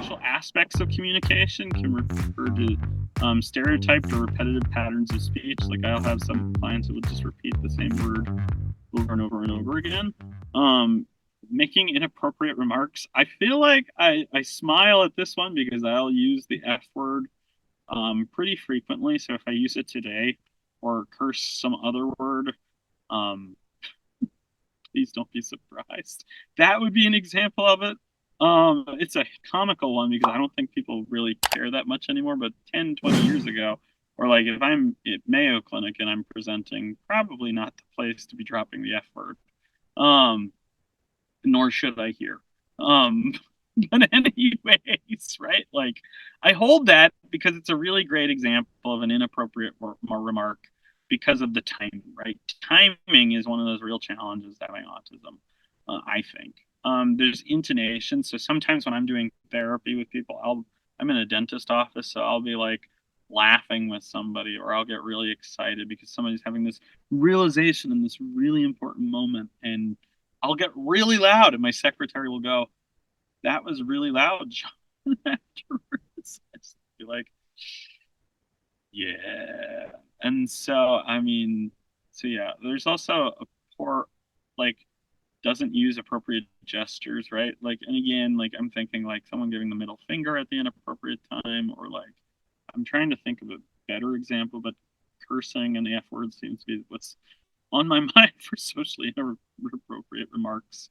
social aspects of communication can refer to stereotyped or repetitive patterns of speech. Like I'll have some clients who will just repeat the same word over and over and over again. Um, Making inappropriate remarks. I feel like I smile at this one because I'll use the F word pretty frequently. So if I use it today or curse some other word, um, please don't be surprised. That would be an example of it. It's a comical one because I don't think people really care that much anymore. But 10, 20 years ago, or like if I'm at Mayo Clinic and I'm presenting, probably not the place to be dropping the F word. Um, Nor should I hear. Um, but anyways, right? Like I hold that because it's a really great example of an inappropriate remark because of the timing, right? Timing is one of those real challenges having autism, I think. There's intonation. So sometimes when I'm doing therapy with people, I'm in a dentist office, so I'll be like laughing with somebody, or I'll get really excited because somebody's having this realization in this really important moment, and I'll get really loud, and my secretary will go, "That was really loud, John." Afterwards, I just be like, "Yeah." And so, I mean, so yeah, there's also a poor, like, doesn't use appropriate gestures, right? Like, and again, like, I'm thinking like someone giving the middle finger at the inappropriate time, or like, I'm trying to think of a better example, but cursing and the F word seems to be what's on my mind for socially inappropriate remarks.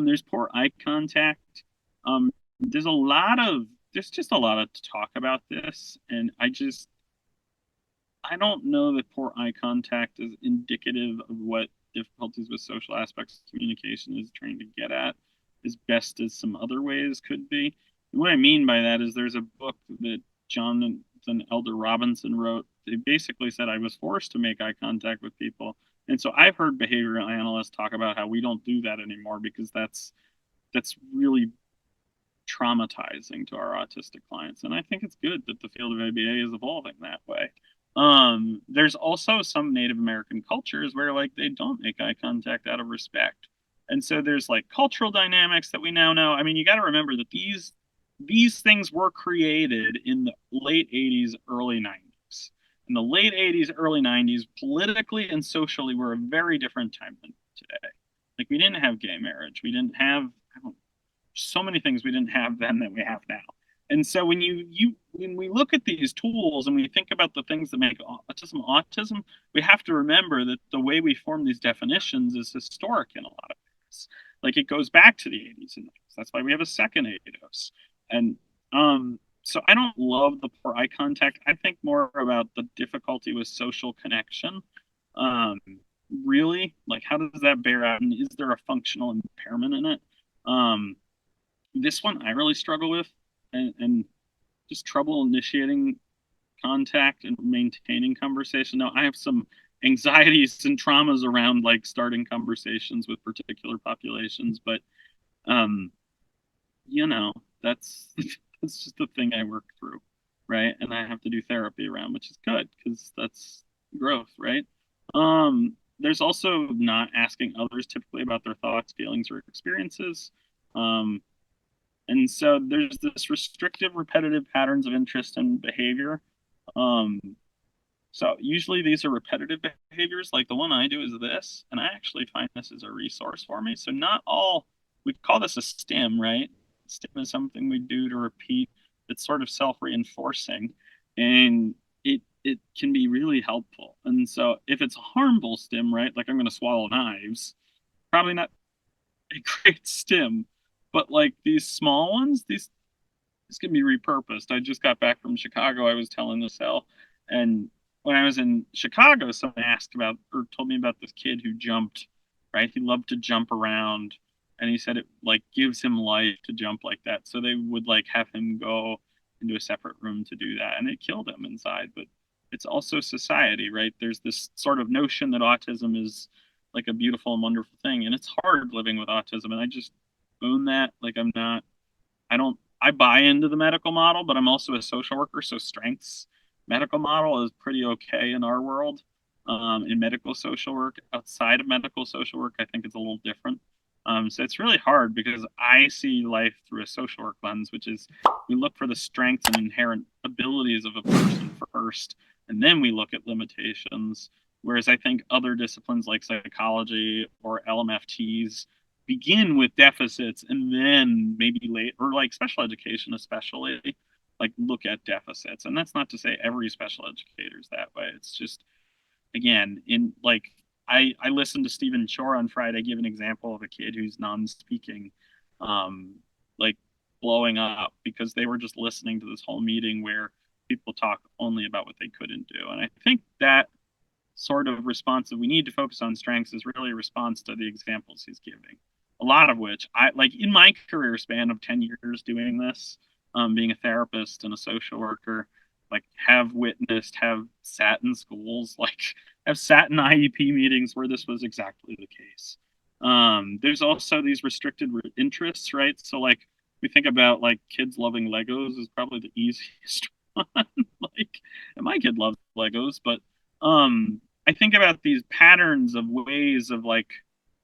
There's poor eye contact. There's a lot of there's just a lot of talk about this, and I don't know that poor eye contact is indicative of what difficulties with social aspects of communication is trying to get at as best as some other ways could be. And what I mean by that is there's a book that Jonathan Elder Robinson wrote. They basically said I was forced to make eye contact with people. And so I've heard behavioral analysts talk about how we don't do that anymore because that's really traumatizing to our autistic clients. And I think it's good that the field of ABA is evolving that way. There's also some Native American cultures where like they don't make eye contact out of respect. And so there's like cultural dynamics that we now know. I mean, you got to remember that these things were created in the late 80s, early 90s. In the late 80s, early 90s, politically and socially, were a very different time than today. Like we didn't have gay marriage. We didn't have I don't so many things we didn't have then that we have now. And so when we look at these tools and we think about the things that make autism, we have to remember that the way we form these definitions is historic in a lot of ways. Like it goes back to the 80s and 90s. That's why we have a second ADOS. And so I don't love the poor eye contact. I think more about the difficulty with social connection. Um, really, like how does that bear out, and is there a functional impairment in it? Um, this one I really struggle with, and just trouble initiating contact and maintaining conversation. Now, I have some anxieties and traumas around like starting conversations with particular populations, but um, you know, that's that's just the thing I work through, right? And I have to do therapy around, which is good because that's growth, right? There's also not asking others typically about their thoughts, feelings, or experiences. Um, and so there's this restrictive, repetitive patterns of interest and behavior. Um, so usually these are repetitive behaviors. Like the one I do is this, and I actually find this as a resource for me. So not all we call this a stim, right? Stim is something we do to repeat that's sort of self-reinforcing, and it can be really helpful. And so if it's a harmful stim, right, like I'm going to swallow knives, probably not a great stim. But like these small ones, these can be repurposed. I just got back from Chicago. I was telling this hell, and when I was in Chicago, someone asked about or told me about this kid who jumped. Right, he loved to jump around, and he said it like gives him life to jump like that. So they would like have him go into a separate room to do that, and it killed him inside. But it's also society, right? There's this sort of notion that autism is like a beautiful and wonderful thing, and it's hard living with autism. And I just own that. Like I'm not I don't I buy into the medical model, but I'm also a social worker, so strengths medical model is pretty okay in our world. In medical social work, outside of medical social work, I think it's a little different. So it's really hard because I see life through a social work lens, which is we look for the strengths and inherent abilities of a person first, and then we look at limitations. Whereas I think other disciplines like psychology or LMFTs begin with deficits and then maybe late, or like special education especially, like look at deficits. And that's not to say every special educator is that way. It's just, again, in like I listened to Stephen Shore on Friday give an example of a kid who's non-speaking, um, like blowing up because they were just listening to this whole meeting where people talk only about what they couldn't do. And I think that sort of response that we need to focus on strengths is really a response to the examples he's giving. A lot of which I like in my career span of 10 years doing this, being a therapist and a social worker, like have witnessed, have sat in schools, like have sat in IEP meetings where this was exactly the case. There's also these restricted interests, right? So like we think about like kids loving Legos is probably the easiest one. Like, and my kid loves Legos, but I think about these patterns of ways of like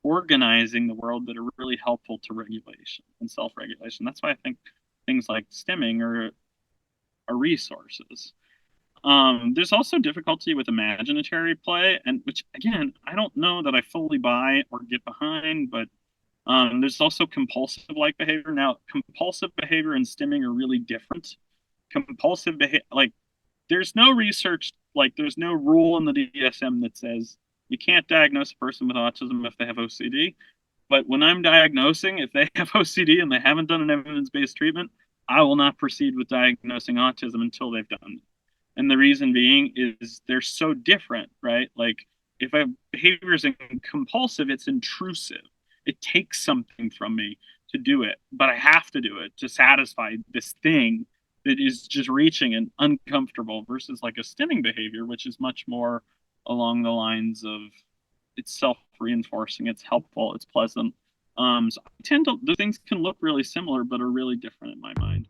organizing the world that are really helpful to regulation and self-regulation. That's why I think things like stimming are resources. There's also difficulty with imaginatory play, and which again I don't know that I fully buy or get behind, but there's also compulsive like behavior. Now, compulsive behavior and stimming are really different. Compulsive behavior, like there's no research, like there's no rule in the DSM that says you can't diagnose a person with autism if they have OCD. But when I'm diagnosing, if they have OCD and they haven't done an evidence-based treatment, I will not proceed with diagnosing autism until they've done. And the reason being is they're so different, right? Like if a behavior is compulsive, it's intrusive. It takes something from me to do it, but I have to do it to satisfy this thing that is just reaching and uncomfortable versus like a stimming behavior, which is much more along the lines of it's self-reinforcing, it's helpful, it's pleasant. So I tend to the things can look really similar, but are really different in my mind.